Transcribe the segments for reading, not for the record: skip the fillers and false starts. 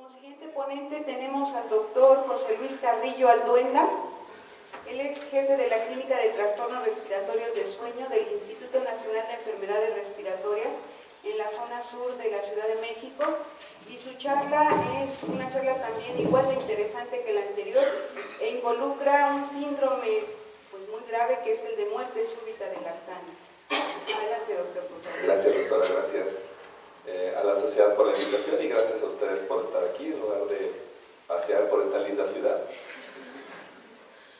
Como siguiente ponente tenemos al doctor José Luis Carrillo Alduenda. Él es jefe de la Clínica de Trastornos Respiratorios del Sueño del Instituto Nacional de Enfermedades Respiratorias en la zona sur de la Ciudad de México, y su charla es una charla también igual de interesante que la anterior e involucra un síndrome pues muy grave, que es el de muerte súbita del lactante. Adelante, doctor, por favor. Gracias, doctora, gracias a la sociedad por la invitación y gracias a ustedes por estar aquí en lugar de pasear por esta linda ciudad.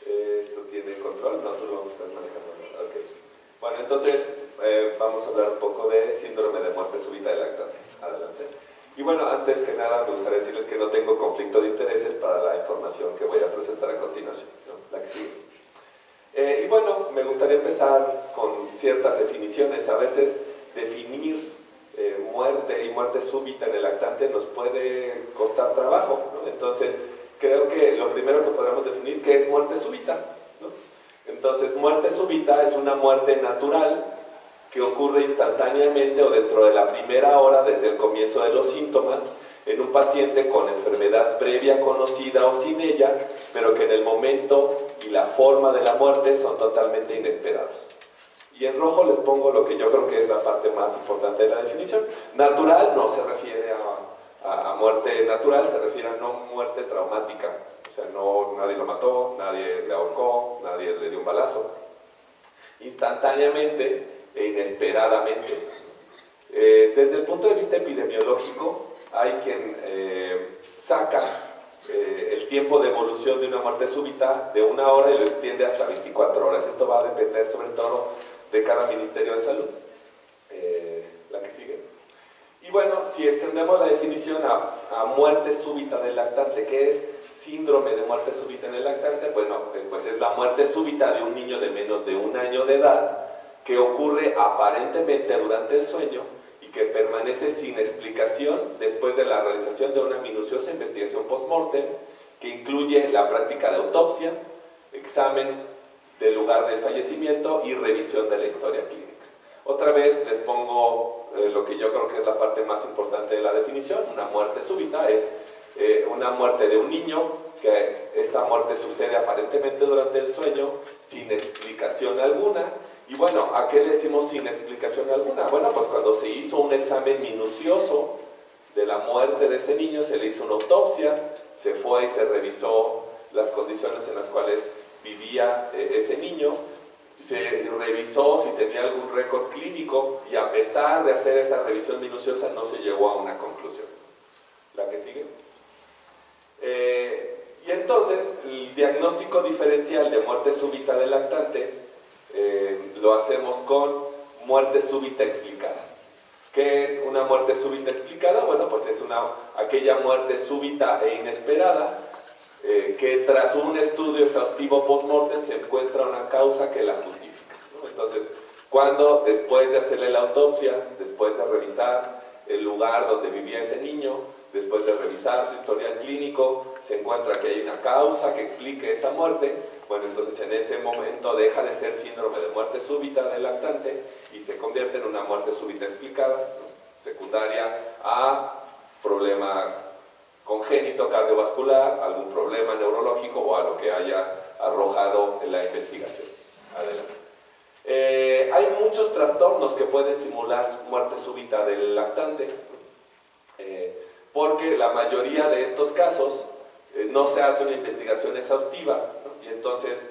¿Esto tiene control? No, tú lo estás manejando. Okay. Bueno, entonces vamos a hablar un poco de síndrome de muerte súbita del lactante. Adelante. Y bueno, antes que nada me gustaría decirles que no tengo conflicto de intereses para la información que voy a presentar a continuación, ¿no? La que sigue. Y bueno, me gustaría empezar con ciertas definiciones. A veces definir muerte y muerte súbita en el lactante nos puede costar trabajo, ¿no? Entonces, creo que lo primero que podemos definir, ¿qué es muerte súbita? ¿No? Entonces, muerte súbita es una muerte natural que ocurre instantáneamente o dentro de la primera hora desde el comienzo de los síntomas en un paciente con enfermedad previa conocida o sin ella, pero que en el momento y la forma de la muerte son totalmente inesperados. Y en rojo les pongo lo que yo creo que es la parte más importante de la definición. Natural no se refiere a muerte natural, se refiere a no muerte traumática. O sea, no, nadie lo mató, nadie le ahorcó, nadie le dio un balazo. Instantáneamente e inesperadamente. Desde el punto de vista epidemiológico, hay quien saca el tiempo de evolución de una muerte súbita de 1 hora y lo extiende hasta 24 horas. Esto va a depender sobre todo de cada Ministerio de Salud. La que sigue. Y bueno, si extendemos la definición a muerte súbita del lactante, ¿qué es síndrome de muerte súbita en el lactante? Bueno, pues es la muerte súbita de un niño de menos de 1 año de edad que ocurre aparentemente durante el sueño y que permanece sin explicación después de la realización de una minuciosa investigación post-mortem que incluye la práctica de autopsia, examen del lugar del fallecimiento y revisión de la historia clínica. Otra vez les pongo lo que yo creo que es la parte más importante de la definición. Una muerte súbita es una muerte de un niño, que esta muerte sucede aparentemente durante el sueño sin explicación alguna. Y bueno, ¿a qué le decimos sin explicación alguna? Bueno, pues cuando se hizo un examen minucioso de la muerte de ese niño, se le hizo una autopsia, se fue y se revisó las condiciones en las cuales vivía ese niño, se revisó si tenía algún récord clínico y a pesar de hacer esa revisión minuciosa no se llegó a una conclusión. La que sigue. Y entonces el diagnóstico diferencial de muerte súbita del lactante lo hacemos con muerte súbita explicada. ¿Qué es una muerte súbita explicada? Bueno, pues es aquella muerte súbita e inesperada que tras un estudio exhaustivo post-mortem se encuentra una causa que la justifica, ¿no? Entonces, cuando después de hacerle la autopsia, después de revisar el lugar donde vivía ese niño, después de revisar su historial clínico, se encuentra que hay una causa que explique esa muerte, bueno, entonces en ese momento deja de ser síndrome de muerte súbita del lactante y se convierte en una muerte súbita explicada, ¿no? Secundaria a problema congénito cardiovascular, algún problema neurológico o a lo que haya arrojado en la investigación. Adelante. Hay muchos trastornos que pueden simular muerte súbita del lactante, porque la mayoría de estos casos no se hace una investigación exhaustiva, ¿no? Y entonces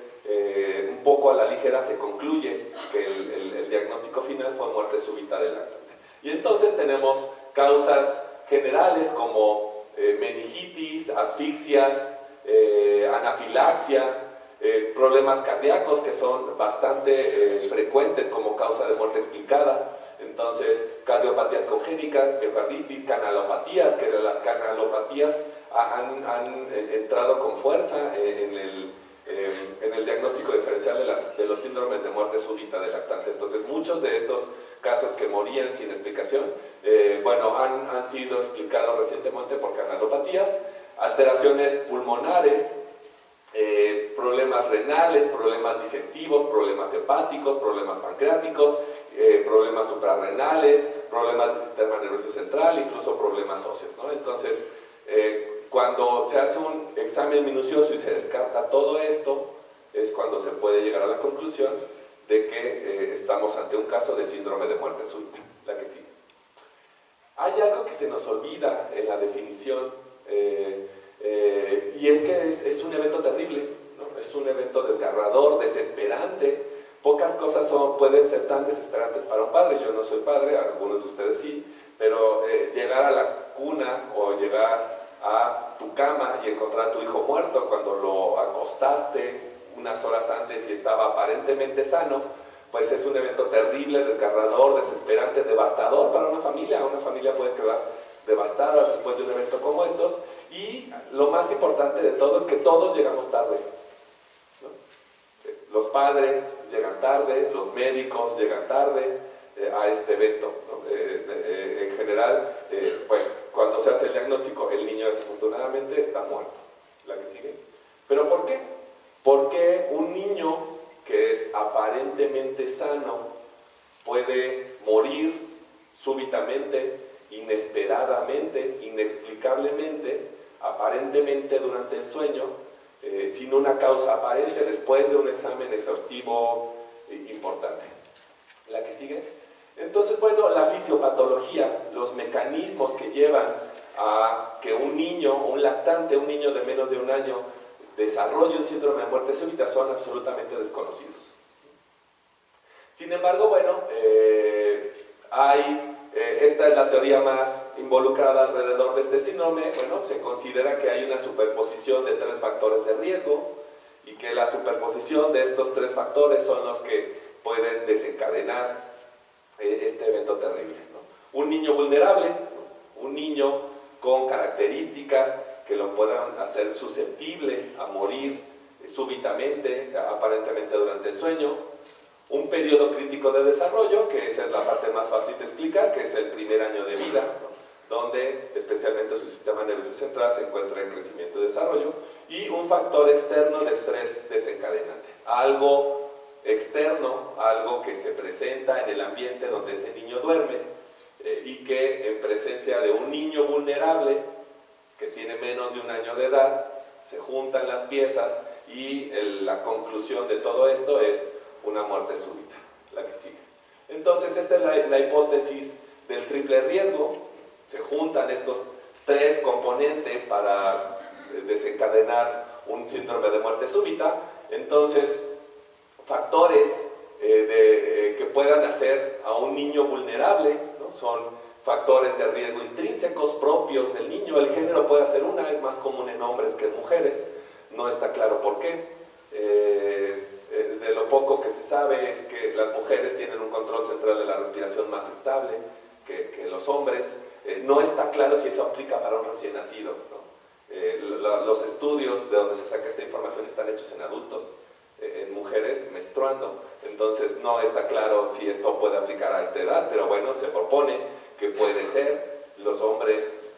un poco a la ligera se concluye que el diagnóstico final fue muerte súbita del lactante. Y entonces tenemos causas generales como meningitis, asfixias, anafilaxia, problemas cardíacos que son bastante frecuentes como causa de muerte explicada. Entonces, cardiopatías congénitas, miocarditis, canalopatías, que las canalopatías han entrado con fuerza en el diagnóstico diferencial de los síndromes de muerte súbita del lactante. Entonces, muchos de estos casos que morían sin explicación, bueno, han sido explicados recientemente por canalopatías, alteraciones pulmonares, problemas renales, problemas digestivos, problemas hepáticos, problemas pancreáticos, problemas suprarrenales, problemas del sistema nervioso central, incluso problemas óseos, ¿no? Entonces, cuando se hace un examen minucioso y se descarta todo esto, es cuando se puede llegar a la conclusión de que estamos ante un caso de síndrome de muerte súbita. La que sigue. Hay algo que se nos olvida en la definición, y es que es un evento terrible, ¿no? Es un evento desgarrador, desesperante. Pocas cosas pueden ser tan desesperantes para un padre. Yo no soy padre, algunos de ustedes sí, pero llegar a la cuna o llegar a tu cama y encontrar a tu hijo muerto cuando lo acostaste unas horas antes y estaba aparentemente sano, pues es un evento terrible, desgarrador, desesperante, devastador para una familia. Una familia puede quedar devastada después de un evento como estos, y lo más importante de todo es que todos llegamos tarde, ¿no? Los padres llegan tarde, los médicos llegan tarde a este evento, ¿no? En general, pues cuando se hace el diagnóstico, el niño desafortunadamente está muerto. La que sigue. ¿Pero por qué? Porque un niño que es aparentemente sano puede morir súbitamente, inesperadamente, inexplicablemente, aparentemente durante el sueño, sin una causa aparente, después de un examen exhaustivo importante. La que sigue. Entonces, bueno, la fisiopatología, los mecanismos que llevan a que un niño, un lactante, un niño de menos de un año, desarrolle un síndrome de muerte súbita son absolutamente desconocidos. Sin embargo, bueno, esta es la teoría más involucrada alrededor de este síndrome. Bueno, se considera que hay una superposición de 3 factores de riesgo y que la superposición de estos 3 factores son los que pueden desencadenar este evento terrible, ¿no? Un niño vulnerable, ¿no? Un niño con características que lo puedan hacer susceptible a morir súbitamente, aparentemente durante el sueño. Un periodo crítico de desarrollo, que esa es la parte más fácil de explicar, que es el primer año de vida, ¿no? Donde especialmente su sistema nervioso central se encuentra en crecimiento y desarrollo. Y un factor externo de estrés desencadenante. Algo externo, algo que se presenta en el ambiente donde ese niño duerme, y que en presencia de un niño vulnerable que tiene menos de un año de edad, se juntan las piezas y la conclusión de todo esto es una muerte súbita. La que sigue. Entonces esta es la hipótesis del triple riesgo. Se juntan estos 3 componentes para desencadenar un síndrome de muerte súbita. Entonces, factores que puedan hacer a un niño vulnerable, ¿no? Son factores de riesgo intrínsecos propios del niño. El género puede ser es más común en hombres que en mujeres, no está claro por qué. De lo poco que se sabe es que las mujeres tienen un control central de la respiración más estable que los hombres. No está claro si eso aplica para un recién nacido, ¿no? Los estudios de donde se saca esta información están hechos en adultos, en mujeres menstruando, entonces no está claro si esto puede aplicar a esta edad, pero bueno, se propone que puede ser. Los hombres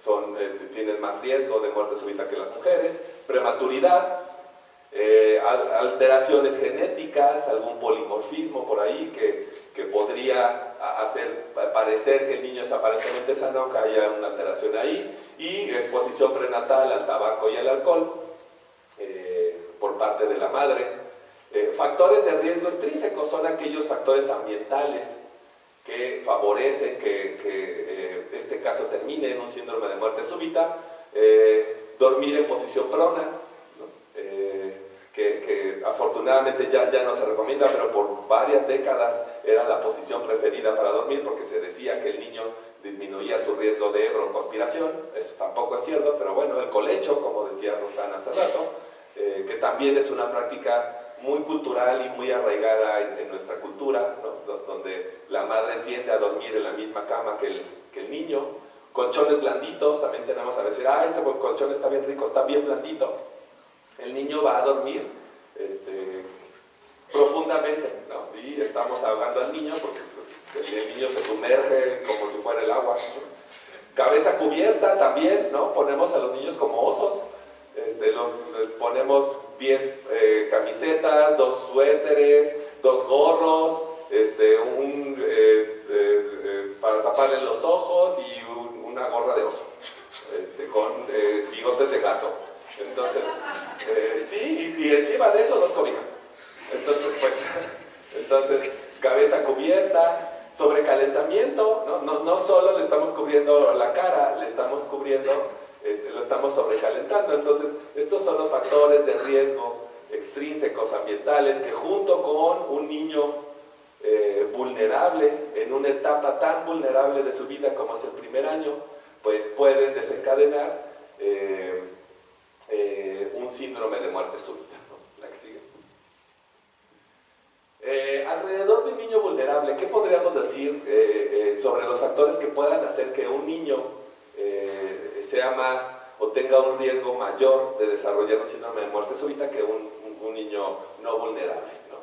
tienen más riesgo de muerte súbita que las mujeres. Prematuridad, alteraciones genéticas, algún polimorfismo por ahí que podría hacer parecer que el niño es aparentemente sano, que haya una alteración ahí. Y exposición prenatal al tabaco y al alcohol por parte de la madre. Factores de riesgo extrínsecos son aquellos factores ambientales que favorecen que este caso termine en un síndrome de muerte súbita. Dormir en posición prona, ¿no? Que afortunadamente ya no se recomienda, pero por varias décadas era la posición preferida para dormir porque se decía que el niño disminuía su riesgo de broncoaspiración. Eso tampoco es cierto, pero bueno, el colecho, como decía Rosana hace rato, que también es una práctica muy cultural y muy arraigada en nuestra cultura, ¿no? Donde la madre tiende a dormir en la misma cama que el niño. Colchones blanditos, también tenemos a decir, este colchón está bien rico, está bien blandito. El niño va a dormir profundamente, ¿no? Y estamos ahogando al niño porque pues, el niño se sumerge como si fuera el agua, ¿no? Cabeza cubierta también, ¿no? Ponemos a los niños como osos. Les ponemos 10 camisetas, 2 suéteres, 2 gorros, para taparle los ojos y una gorra de oso, con bigotes de gato. Entonces, sí, y encima de eso 2 cobijas. Entonces, pues, cabeza cubierta, sobrecalentamiento, no solo le estamos cubriendo la cara, le estamos cubriendo, lo estamos sobrecalentando. Entonces, estos son los factores de riesgo extrínsecos ambientales que junto con un niño vulnerable, en una etapa tan vulnerable de su vida como es el primer año, pues pueden desencadenar un síndrome de muerte súbita, ¿no? La que sigue. Alrededor de un niño vulnerable, ¿qué podríamos decir sobre los factores que puedan hacer que un niño sea más o tenga un riesgo mayor de desarrollar un síndrome de muerte súbita que un niño no vulnerable, ¿no?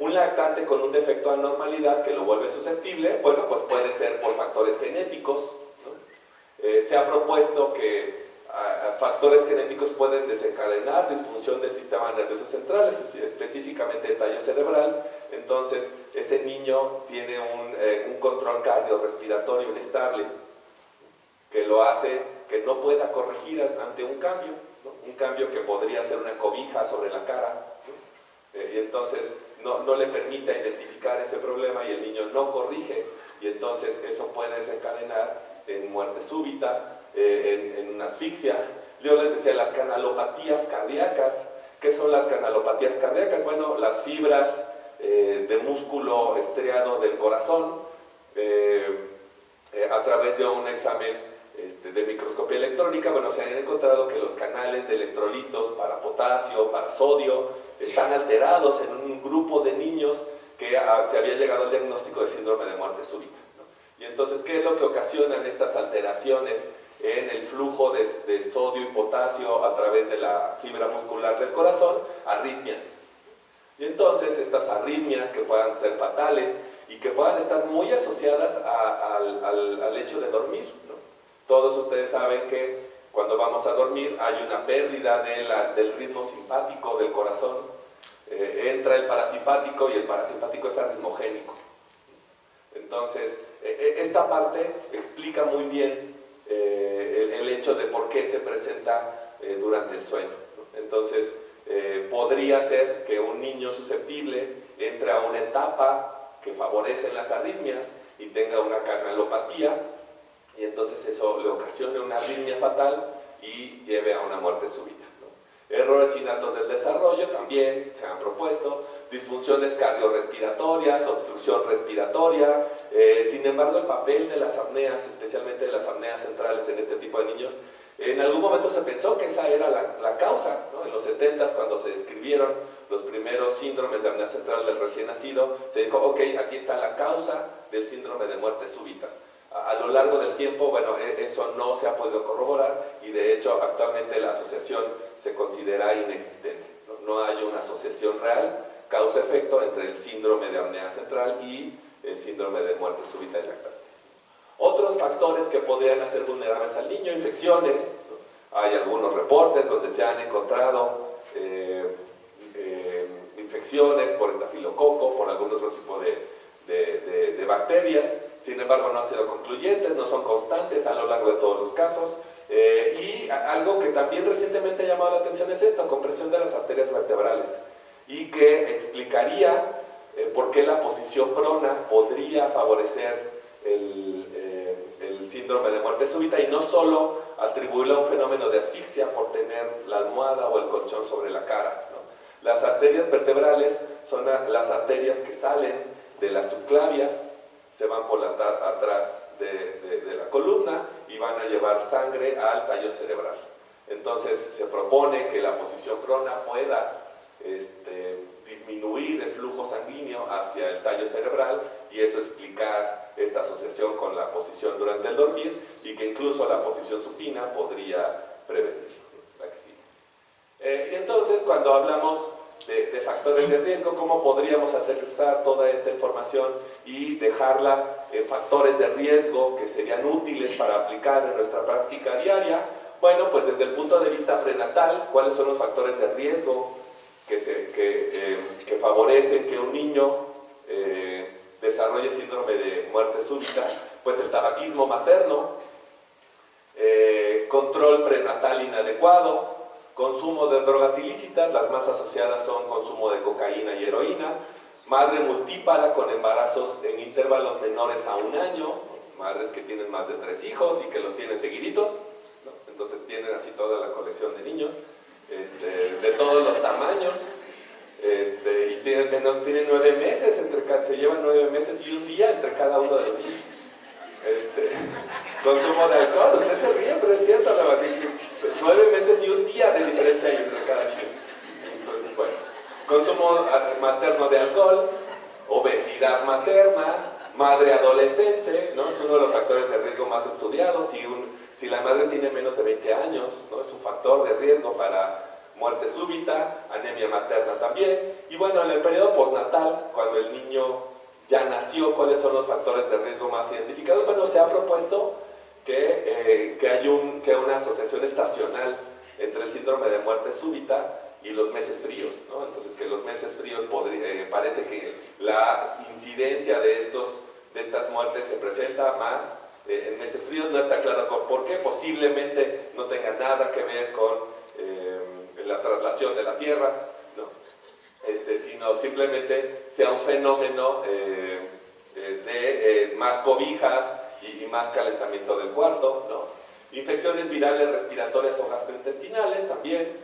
Un lactante con un defecto de anormalidad que lo vuelve susceptible, bueno, pues puede ser por factores genéticos, ¿no? Se ha propuesto que factores genéticos pueden desencadenar disfunción del sistema nervioso central, específicamente el tallo cerebral. Entonces ese niño tiene un control cardiorrespiratorio inestable que lo hace que no pueda corregir ante un cambio, ¿no? Un cambio que podría ser una cobija sobre la cara, ¿no? Y entonces no le permite identificar ese problema y el niño no corrige, y entonces eso puede desencadenar en muerte súbita, en una asfixia. Yo les decía las canalopatías cardíacas. ¿Qué son las canalopatías cardíacas? Bueno, las fibras de músculo estriado del corazón, a través de un examen de microscopía electrónica, bueno, se han encontrado que los canales de electrolitos para potasio, para sodio, están alterados en un grupo de niños que se había llegado al diagnóstico de síndrome de muerte súbita, ¿no? Y entonces, ¿qué es lo que ocasionan estas alteraciones en el flujo de sodio y potasio a través de la fibra muscular del corazón? Arritmias. Y entonces estas arritmias que puedan ser fatales y que puedan estar muy asociadas al hecho de dormir, ¿no? Todos ustedes saben que cuando vamos a dormir hay una pérdida del ritmo simpático del corazón, entra el parasimpático y el parasimpático es arritmogénico. Entonces, esta parte explica muy bien el hecho de por qué se presenta durante el sueño, ¿no? Entonces, podría ser que un niño susceptible entre a una etapa que favorece las arritmias y tenga una canalopatía, y entonces eso le ocasione una arritmia fatal y lleve a una muerte súbita, ¿no? Errores innatos del desarrollo también se han propuesto, disfunciones cardiorrespiratorias, obstrucción respiratoria. Sin embargo, el papel de las apneas, especialmente de las apneas centrales en este tipo de niños, en algún momento se pensó que esa era la causa, ¿no? En los 70s, cuando se describieron los primeros síndromes de apnea central del recién nacido, se dijo, ok, aquí está la causa del síndrome de muerte súbita. A lo largo del tiempo, bueno, eso no se ha podido corroborar y de hecho actualmente la asociación se considera inexistente, ¿no? No hay una asociación real, causa-efecto, entre el síndrome de apnea central y el síndrome de muerte súbita del lactante. Otros factores que podrían hacer vulnerables al niño, infecciones, ¿no? Hay algunos reportes donde se han encontrado infecciones por estafilococo, por algún otro tipo de bacterias. Sin embargo, no han sido concluyentes, no son constantes a lo largo de todos los casos. Y algo que también recientemente ha llamado la atención es esto, compresión de las arterias vertebrales, y que explicaría por qué la posición prona podría favorecer el síndrome de muerte súbita y no solo atribuirle a un fenómeno de asfixia por tener la almohada o el colchón sobre la cara, ¿no? Las arterias vertebrales son las arterias que salen de las subclavias, se van por atrás de la columna y van a llevar sangre al tallo cerebral. Entonces se propone que la posición prona pueda disminuir el flujo sanguíneo hacia el tallo cerebral y eso explicar esta asociación con la posición durante el dormir y que incluso la posición supina podría prevenir. La que sigue. Y entonces cuando hablamos de factores de riesgo, ¿cómo podríamos aterrizar toda esta información y dejarla en factores de riesgo que serían útiles para aplicar en nuestra práctica diaria? Bueno, pues desde el punto de vista prenatal, ¿cuáles son los factores de riesgo que favorecen que un niño desarrolle síndrome de muerte súbita? Pues el tabaquismo materno, control prenatal inadecuado, consumo de drogas ilícitas, las más asociadas son consumo de cocaína y heroína, madre multípara con embarazos en intervalos menores a 1 año, madres que tienen más de 3 hijos y que los tienen seguiditos, ¿no? Entonces tienen así toda la colección de niños, de todos los tamaños, y tienen 9 meses, se llevan 9 meses y 1 día entre cada uno de los niños. Consumo de alcohol, usted se ríe, pero es cierto, ¿no? Así, 9 meses y 1 día de diferencia hay entre cada niño. Entonces, bueno, consumo materno de alcohol, obesidad materna, madre adolescente, ¿no? Es uno de los factores de riesgo más estudiados. Si la madre tiene menos de 20 años, ¿no? Es un factor de riesgo para muerte súbita, anemia materna también. Y bueno, en el periodo postnatal, cuando el niño ya nació, ¿cuáles son los factores de riesgo más identificados? Bueno, se ha propuesto que hay una asociación estacional entre el síndrome de muerte súbita y los meses fríos, ¿no? Entonces, que los meses fríos parece que la incidencia de estas muertes se presenta más en meses fríos. No está claro por qué, posiblemente no tenga nada que ver con la traslación de la Tierra, ¿no? Sino simplemente sea un fenómeno de más cobijas y más calentamiento del cuarto, ¿no? Infecciones virales respiratorias o gastrointestinales también,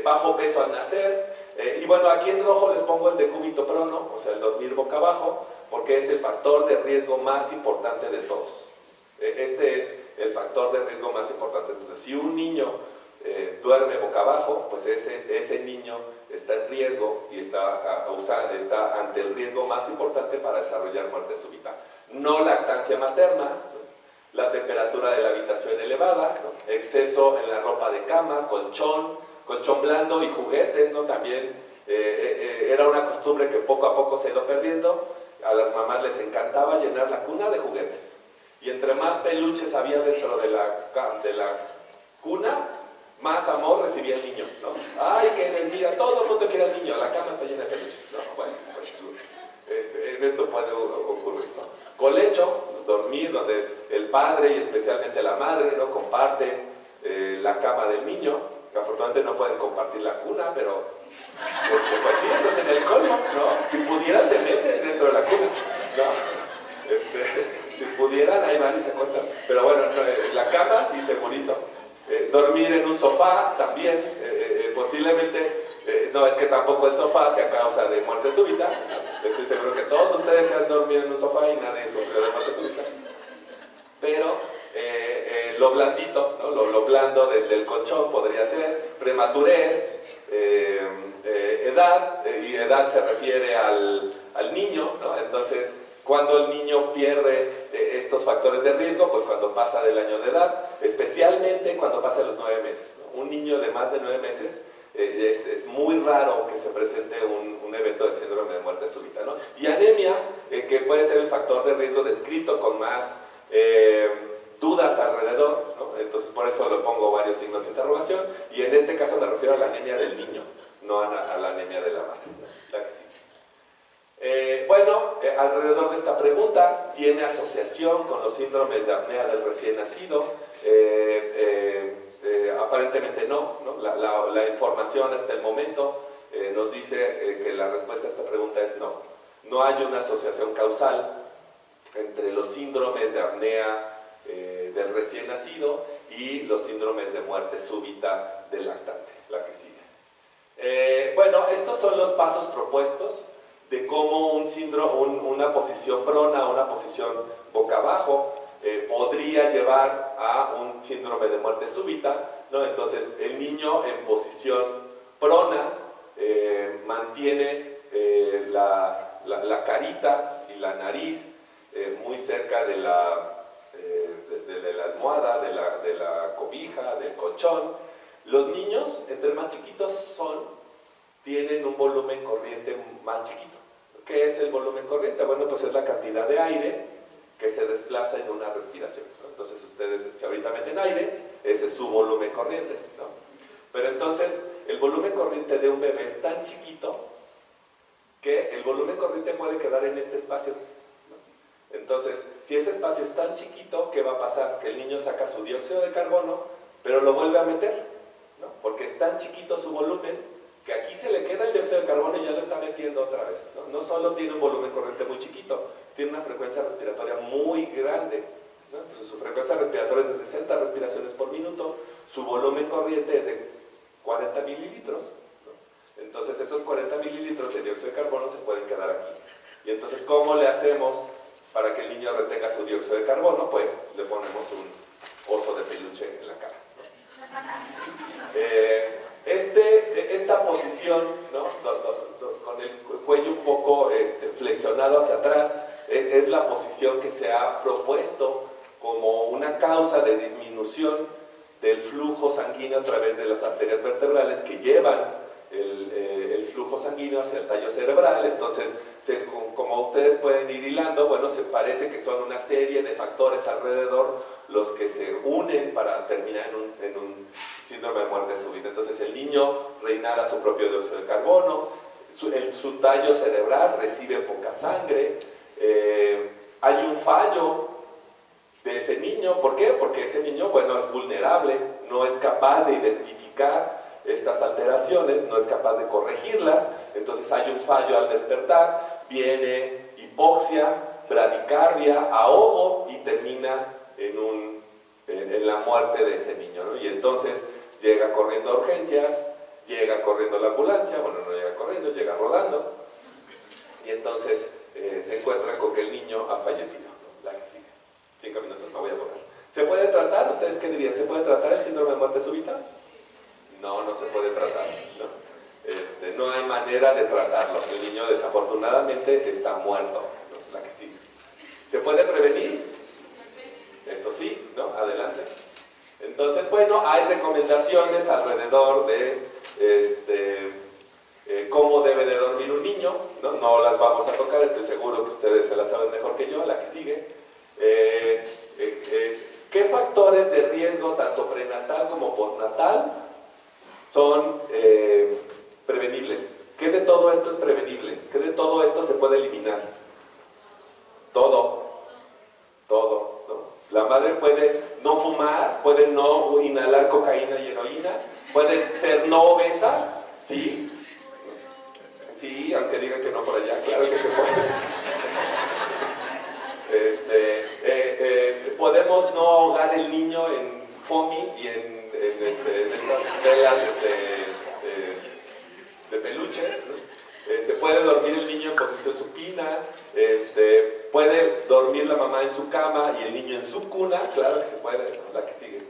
bajo peso al nacer, y bueno, aquí en rojo les pongo el decúbito prono, o sea, el dormir boca abajo, porque es el factor de riesgo más importante de todos. Este es el factor de riesgo más importante. Entonces, si un niño duerme boca abajo, pues ese niño está en riesgo y está ante el riesgo más importante para desarrollar muerte súbita. No lactancia materna, ¿no? La temperatura de la habitación elevada, ¿no? Exceso en la ropa de cama, colchón blando y juguetes, ¿no? También era una costumbre que poco a poco se ha ido perdiendo. A las mamás les encantaba llenar la cuna de juguetes. Y entre más peluches había dentro de la cuna, más amor recibía el niño, ¿no? Ay, que mira, todo el mundo quiere al niño, la cama está llena de peluches, ¿no? Bueno, pues, en esto puede ocurrir, ¿no? Colecho, dormir, donde el padre y especialmente la madre, ¿no? Comparten la cama del niño, que afortunadamente no pueden compartir la cuna, pero pues sí, eso es en el colmo, ¿no? Si pudieran se meten dentro de la cuna, ¿no? Si pudieran, ahí van y se acuestan, pero bueno, la cama sí, segurito. Dormir en un sofá también, posiblemente, no es que tampoco el sofá sea causa de muerte súbita, estoy seguro que todos ustedes se han dormido en un sofá y nadie sufrió de muerte súbita, pero lo blandito, ¿no? lo blando del colchón podría ser, prematurez, edad, y edad se refiere al niño, ¿no? Entonces, cuando el niño pierde estos factores de riesgo, pues cuando pasa del año de edad, especialmente cuando pasa los 9 meses, ¿no? Un niño de más de 9 meses es muy raro que se presente un evento de síndrome de muerte súbita, ¿no? Y anemia, que puede ser el factor de riesgo descrito con más dudas alrededor, ¿no? Entonces por eso le pongo varios signos de interrogación, y en este caso me refiero a la anemia del niño, no a la anemia de la madre, ¿no? La que sí. Alrededor de esta pregunta, ¿tiene asociación con los síndromes de apnea del recién nacido? Aparentemente no, ¿no? La información hasta el momento nos dice que la respuesta a esta pregunta es no. No hay una asociación causal entre los síndromes de apnea del recién nacido y los síndromes de muerte súbita del lactante, la que sigue. Estos son los pasos propuestos de cómo una posición prona, una posición boca abajo, podría llevar a un síndrome de muerte súbita, ¿no? Entonces, el niño en posición prona mantiene la carita y la nariz muy cerca de la almohada, de la cobija, del colchón. Los niños, entre más chiquitos tienen un volumen corriente más chiquito. ¿Qué es el volumen corriente? Bueno, pues es la cantidad de aire que se desplaza en una respiración, ¿no? Entonces ustedes, si ahorita meten aire, ese es su volumen corriente, ¿no? Pero entonces, el volumen corriente de un bebé es tan chiquito que el volumen corriente puede quedar en este espacio, ¿no? Entonces, si ese espacio es tan chiquito, ¿qué va a pasar? Que el niño saca su dióxido de carbono pero lo vuelve a meter, ¿no? Porque es tan chiquito su volumen que aquí se le queda el dióxido de carbono y ya lo está metiendo otra vez, ¿no? No solo tiene un volumen corriente muy chiquito, tiene una frecuencia respiratoria muy grande, ¿no? Entonces su frecuencia respiratoria es de 60 respiraciones por minuto, su volumen corriente es de 40 mililitros, ¿no? Entonces esos 40 mililitros de dióxido de carbono se pueden quedar aquí. Y entonces, ¿cómo le hacemos para que el niño retenga su dióxido de carbono? Pues le ponemos un oso de peluche en la cara, ¿no? Esta posición, ¿no? Con el cuello un poco flexionado hacia atrás, es la posición que se ha propuesto como una causa de disminución del flujo sanguíneo a través de las arterias vertebrales que llevan el flujo sanguíneo hacia el tallo cerebral. Entonces, como ustedes pueden ir hilando, bueno, se parece que son una serie de factores alrededor los que se unen para terminar en un síndrome de muerte súbita. Entonces, el niño reinara su propio dióxido de carbono, su tallo cerebral recibe poca sangre, hay un fallo de ese niño. ¿Por qué? Porque ese niño, bueno, es vulnerable, no es capaz de identificar estas alteraciones, no es capaz de corregirlas, entonces hay un fallo al despertar, viene hipoxia, bradicardia, ahogo y termina en la muerte de ese niño, ¿no? Y entonces llega corriendo a urgencias, llega corriendo a la ambulancia, bueno, no llega corriendo, llega rodando, y entonces se encuentra con que el niño ha fallecido, ¿no? La que sigue. 5 minutos, me voy a poner. ¿Se puede tratar? ¿Ustedes qué dirían? ¿Se puede tratar el síndrome de muerte súbita? No, no se puede tratar, ¿no? No hay manera de tratarlo. El niño desafortunadamente está muerto, ¿no? La que sigue. ¿Se puede prevenir? Eso sí, ¿no? Adelante. Entonces, bueno, hay recomendaciones alrededor de cómo debe de dormir un niño, ¿no? No las vamos a tocar, estoy seguro que ustedes se las saben mejor que yo. La que sigue. ¿Qué factores de riesgo, tanto prenatal como postnatal, son prevenibles? ¿Qué de todo esto es prevenible? ¿Qué de todo esto se puede eliminar? Todo, ¿no? La madre puede no fumar, puede no inhalar cocaína y heroína, puede ser no obesa, ¿sí? Sí, aunque digan que no por allá, claro que se puede. Podemos no ahogar el niño en foamy y en estas telas de peluche, ¿no? Puede dormir el niño en posición supina, puede dormir la mamá en su cama y el niño en su cuna, claro que se puede, ¿no? La que sigue.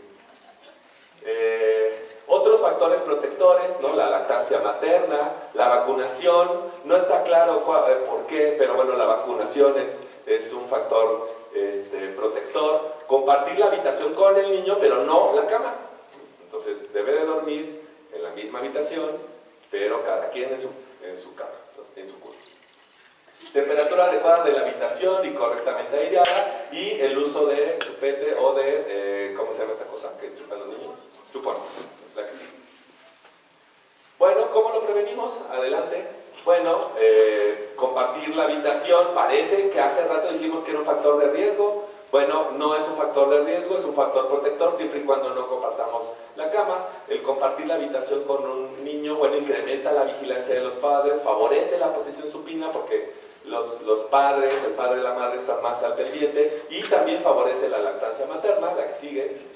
Otros factores protectores, ¿no? La lactancia materna, la vacunación, no está claro por qué, pero bueno, la vacunación es un factor protector. Compartir la habitación con el niño, pero no la cama. Entonces, debe de dormir en la misma habitación, pero cada quien en su cama, ¿no? En su cuarto. Temperatura adecuada de la habitación y correctamente aireada, y el uso de chupete o de, ¿cómo se llama esta cosa que chupan los niños? Chupón, la que sí. Bueno, ¿cómo lo prevenimos? Adelante. Bueno, compartir la habitación, parece que hace rato dijimos que era un factor de riesgo. Bueno, no es un factor de riesgo, es un factor protector siempre y cuando no compartamos la cama. El compartir la habitación con un niño, bueno, incrementa la vigilancia de los padres, favorece la posición supina porque los padres, el padre y la madre están más al pendiente, y también favorece la lactancia materna, la que sigue.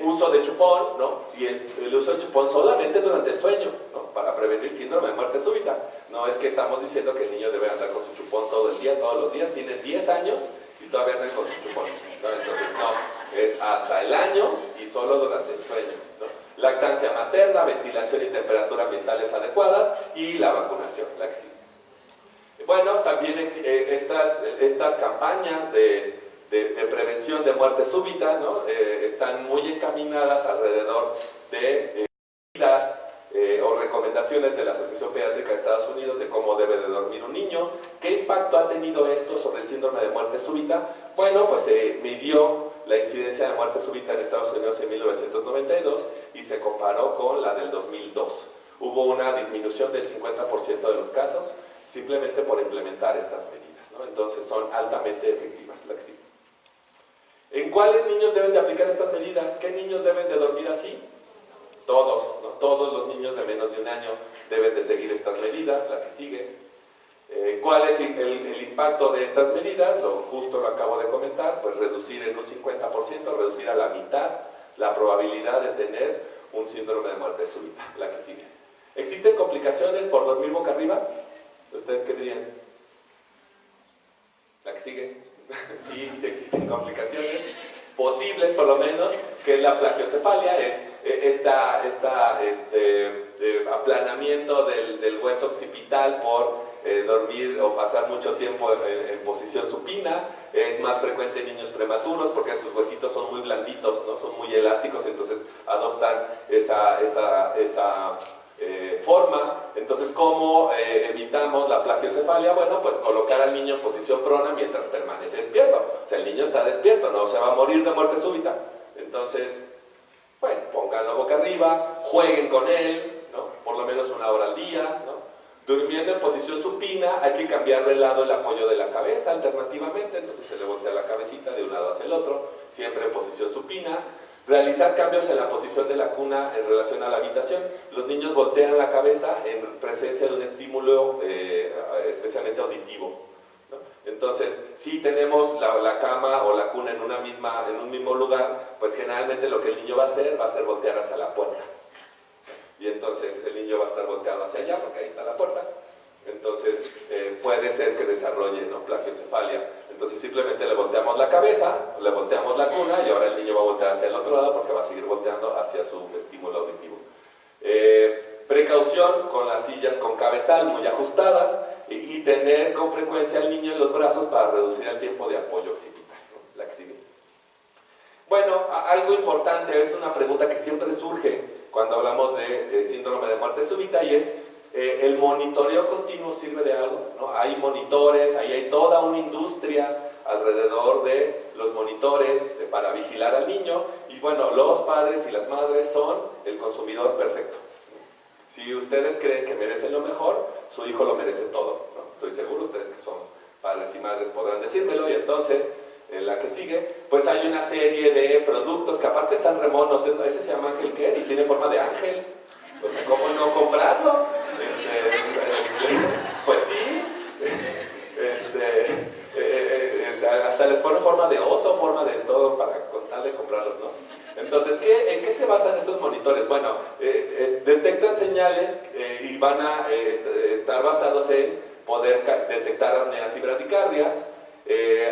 Uso de chupón, ¿no? Y el uso de chupón solamente es durante el sueño, ¿no? Para prevenir síndrome de muerte súbita. No es que estamos diciendo que el niño debe andar con su chupón todo el día, todos los días. Tiene 10 años y todavía andan con su chupón, ¿no? Entonces no, es hasta el año y solo durante el sueño, ¿no? Lactancia materna, ventilación y temperatura ambientales adecuadas, y la vacunación, la que sigue. Bueno, también estas campañas de prevención de muerte súbita, ¿no? Están muy encaminadas alrededor de medidas o recomendaciones de la Asociación Pediátrica de Estados Unidos de cómo debe de dormir un niño. ¿Qué impacto ha tenido esto sobre el síndrome de muerte súbita? Bueno, pues se midió la incidencia de muerte súbita en Estados Unidos en 1992 y se comparó con la del 2002. Hubo una disminución del 50% de los casos simplemente por implementar estas medidas, ¿no? Entonces son altamente efectivas. La que sigue. ¿En cuáles niños deben de aplicar estas medidas? ¿Qué niños deben de dormir así? Todos, ¿no? Todos los niños de menos de un año deben de seguir estas medidas, la que sigue. ¿Cuál es el impacto de estas medidas? Justo lo acabo de comentar, pues reducir en un 50%, reducir a la mitad la probabilidad de tener un síndrome de muerte súbita, la que sigue. ¿Existen complicaciones por dormir boca arriba? ¿Ustedes qué dirían? La que sigue. Sí, sí existen complicaciones posibles, por lo menos, que es la plagiocefalia, es aplanamiento del hueso occipital por dormir o pasar mucho tiempo en posición supina. Es más frecuente en niños prematuros porque sus huesitos son muy blanditos, ¿no? Son muy elásticos, entonces adoptan esa forma. Entonces, ¿cómo evitamos la plagiocefalia? Bueno, pues colocar al niño en posición prona mientras permanece despierto. O sea, el niño está despierto, no se va a morir de muerte súbita. Entonces, pues pónganlo boca arriba, jueguen con él, ¿no? Por lo menos 1 hora al día, ¿no? Durmiendo en posición supina, hay que cambiar de lado el apoyo de la cabeza alternativamente, entonces se le voltea la cabecita de un lado hacia el otro, siempre en posición supina. Realizar cambios en la posición de la cuna en relación a la habitación. Los niños voltean la cabeza en presencia de un estímulo especialmente auditivo, ¿no? Entonces, si tenemos la cama o la cuna en un mismo lugar, pues generalmente lo que el niño va a hacer voltear hacia la puerta. Y entonces el niño va a estar volteado hacia allá porque ahí está la puerta. Entonces puede ser que desarrolle, ¿no?, plagiocefalia. Entonces simplemente le volteamos la cabeza, le volteamos la cuna y ahora el niño va a voltear hacia el otro lado porque va a seguir volteando hacia su estímulo auditivo. Precaución con las sillas con cabezal muy ajustadas y tener con frecuencia al niño en los brazos para reducir el tiempo de apoyo occipital, ¿no? La que sigue. Bueno, algo importante, es una pregunta que siempre surge cuando hablamos de síndrome de muerte súbita y es ¿el monitoreo continuo sirve de algo? ¿No? Hay monitores, ahí hay toda una industria alrededor de los monitores para vigilar al niño y bueno, los padres y las madres son el consumidor perfecto. Si ustedes creen que merecen lo mejor, su hijo lo merece todo, ¿no? Estoy seguro, ustedes que son padres y madres podrán decírmelo y entonces en la que sigue, pues hay una serie de productos que aparte están remonos, ese se llama Ángel Care y tiene forma de ángel, o sea, ¿cómo no comprarlo? Pues sí, hasta les pone forma de oso, forma de todo para con tal de comprarlos, ¿no? Entonces, ¿en qué se basan estos monitores? Bueno, detectan señales y van a estar basados en poder detectar apneas y bradicardias.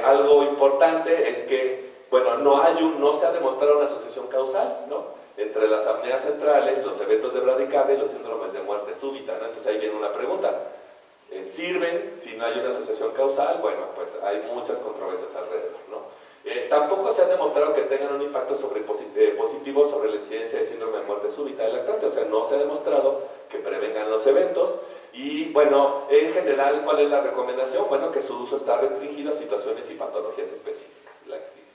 Algo importante es que, bueno, no se ha demostrado una asociación causal, ¿no?, entre las apneas centrales, los eventos de bradicardia y los síndromes de muerte súbita, ¿no? Entonces ahí viene una pregunta. ¿Sirven si no hay una asociación causal? Bueno, pues hay muchas controversias alrededor, ¿no? Tampoco se ha demostrado que tengan un impacto positivo sobre la incidencia de síndrome de muerte súbita del lactante, o sea, no se ha demostrado que prevengan los eventos. Y bueno, en general, ¿cuál es la recomendación? Bueno, que su uso está restringido a situaciones y patologías específicas. La que sigue.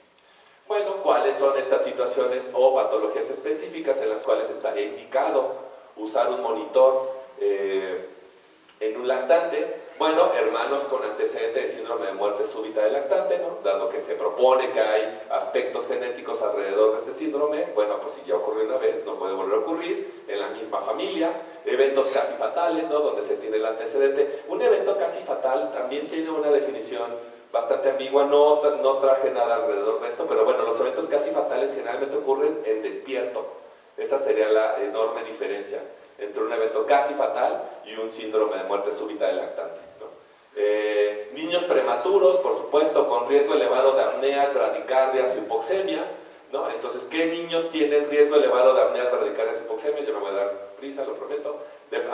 Bueno, ¿cuáles son estas situaciones o patologías específicas en las cuales estaría indicado usar un monitor en un lactante? Bueno, hermanos con antecedentes de síndrome de muerte súbita del lactante, ¿no? Dado que se propone que hay aspectos genéticos alrededor de este síndrome, bueno, pues si ya ocurrió una vez, no puede volver a ocurrir en la misma familia. Eventos casi fatales, ¿no?, donde se tiene el antecedente. Un evento casi fatal también tiene una definición bastante ambigua, no traje nada alrededor de esto, pero bueno, los eventos casi fatales generalmente ocurren en despierto. Esa sería la enorme diferencia entre un evento casi fatal y un síndrome de muerte súbita del lactante, ¿no? Niños prematuros, por supuesto, con riesgo elevado de apneas, bradicardias, hipoxemia, ¿no? Entonces, ¿qué niños tienen riesgo elevado de apneas, bradicardias, hipoxemia? Yo me voy a dar prisa, lo prometo.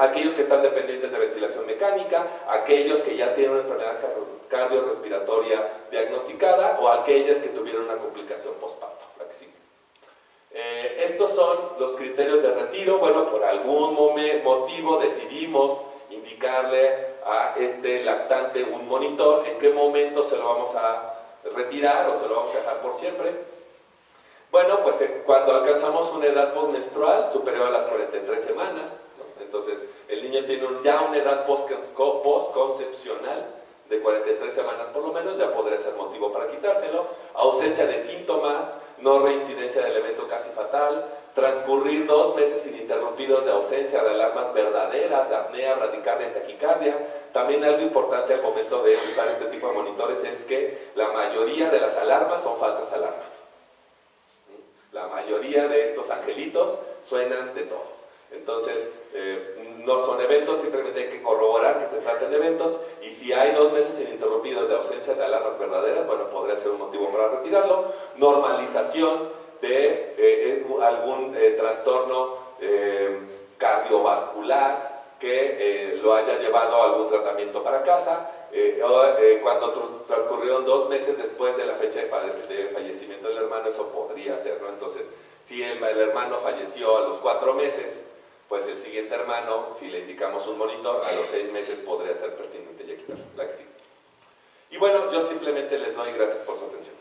Aquellos que están dependientes de ventilación mecánica, aquellos que ya tienen una enfermedad cardiorrespiratoria diagnosticada o aquellas que tuvieron una complicación postparto. La que sigue. Estos son los criterios de retiro. Bueno, por algún motivo decidimos indicarle a este lactante un monitor. ¿En qué momento se lo vamos a retirar o se lo vamos a dejar por siempre? Bueno, pues cuando alcanzamos una edad postmenstrual superior a las 43 semanas, ¿no? Entonces el niño tiene ya una edad postconcepcional, de 43 semanas por lo menos, ya podría ser motivo para quitárselo. Ausencia de síntomas, no reincidencia del evento casi fatal, transcurrir 2 meses ininterrumpidos de ausencia de alarmas verdaderas, de apnea, bradicardia y taquicardia. También algo importante al momento de usar este tipo de monitores es que la mayoría de las alarmas son falsas alarmas. La mayoría de estos angelitos suenan de todo. Entonces, no son eventos, simplemente hay que corroborar que se traten de eventos, y si hay 2 meses ininterrumpidos de ausencias de alarmas verdaderas, bueno, podría ser un motivo para retirarlo. Normalización de algún trastorno cardiovascular que lo haya llevado a algún tratamiento para casa, cuando transcurrieron 2 meses después de la fecha de fallecimiento del hermano, eso podría ser, ¿no? Entonces, si el hermano falleció a los 4 meses, pues el siguiente hermano, si le indicamos un monitor, a los 6 meses podría ser pertinente ya quitar la que sigue. Y bueno, yo simplemente les doy gracias por su atención.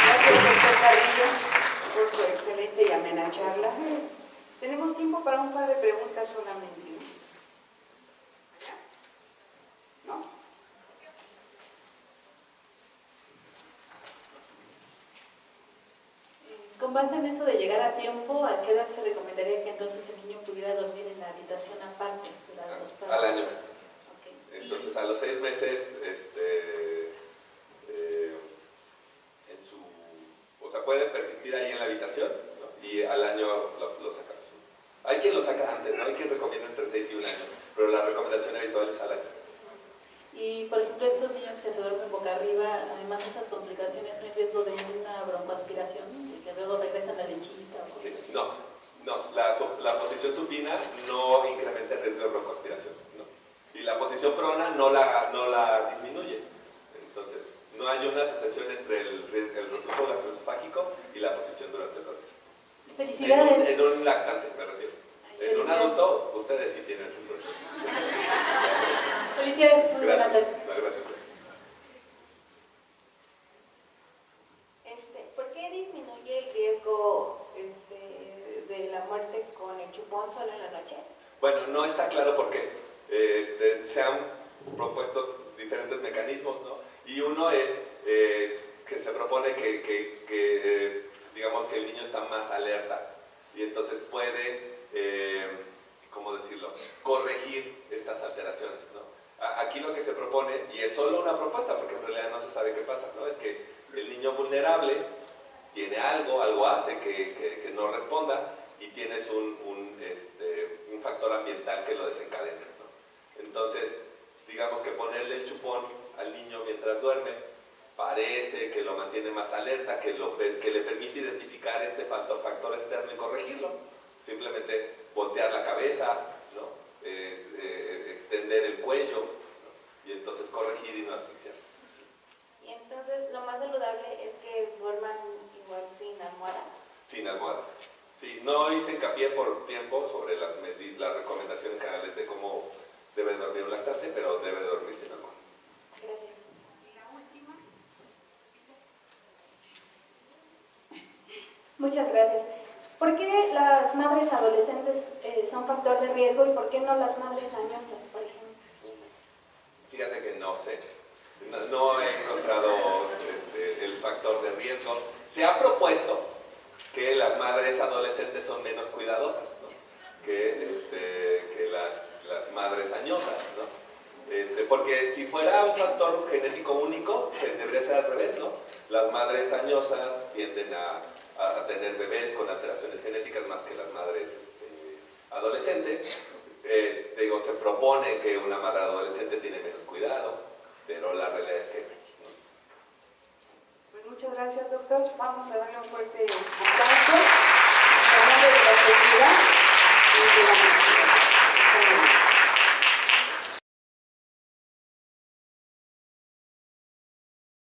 Gracias, doctor Carrillo, por su excelente y amena charla. Tenemos tiempo para un par de preguntas solamente, ¿no? ¿No? Con base en eso de llegar a tiempo, ¿a qué edad se recomendaría que entonces el niño pudiera dormir en la habitación aparte? Al año. Okay. Entonces, a los 6 meses, o sea, puede persistir ahí en la habitación, ¿no? Y al año lo sacamos. Hay quien lo saca antes, ¿no? Hay quien recomienda entre 6 y 1 año, pero la recomendación habitual es al año. Y, por ejemplo, estos niños que se duermen boca arriba, además de esas complicaciones, ¿no hay riesgo de una broncoaspiración? ¿Y que luego regresan a lechita? Sí, no, la posición supina no incrementa el riesgo de broncoaspiración, ¿no? Y la posición prona no la disminuye. Entonces, no hay una asociación entre el reflujo gastroesofágico y la posición durante el dormir. Felicidades. En un lactante, me refiero. En un adulto, ustedes sí tienen riesgo. Felicidades, muy buena tarde. Gracias. ¿Por qué disminuye el riesgo de la muerte con el chupón solo en la noche? Bueno, no está claro por qué. Se han propuesto diferentes mecanismos, ¿no? Y uno es que se propone que digamos que el niño está más alerta y entonces puede, ¿cómo decirlo?, corregir estas alteraciones, ¿no? Aquí lo que se propone, y es solo una propuesta porque en realidad no se sabe qué pasa, ¿no? Es que el niño vulnerable tiene algo hace que no responda y tienes un factor ambiental que lo desencadena, ¿no? Entonces, digamos que ponerle el chupón al niño mientras duerme parece que lo mantiene más alerta, que le permite identificar este factor externo y corregirlo. Simplemente voltear la cabeza, ¿no? Extender el cuello, ¿no? Y entonces corregir y no asfixiar. Y entonces lo más saludable es que duerman igual sin almohada. Sin almohada. Sí, no hice hincapié por tiempo sobre las recomendaciones generales de cómo debe dormir un lactante, pero debe dormir sin almohada. Gracias. Muchas gracias. ¿Por qué las madres adolescentes son factor de riesgo y por qué no las madres añosas, por ejemplo? Fíjate que no sé. No he encontrado el factor de riesgo. Se ha propuesto que las madres adolescentes son menos cuidadosas, ¿no? que las madres añosas, ¿no? Porque si fuera un factor genético único, debería ser al revés, ¿no? Las madres añosas tienden a tener bebés con alteraciones genéticas más que las madres adolescentes. Se propone que una madre adolescente tiene menos cuidado, pero la realidad es que no se sabe. Pues muchas gracias, doctor. Vamos a darle un fuerte aplauso en nombre de la sociedad y de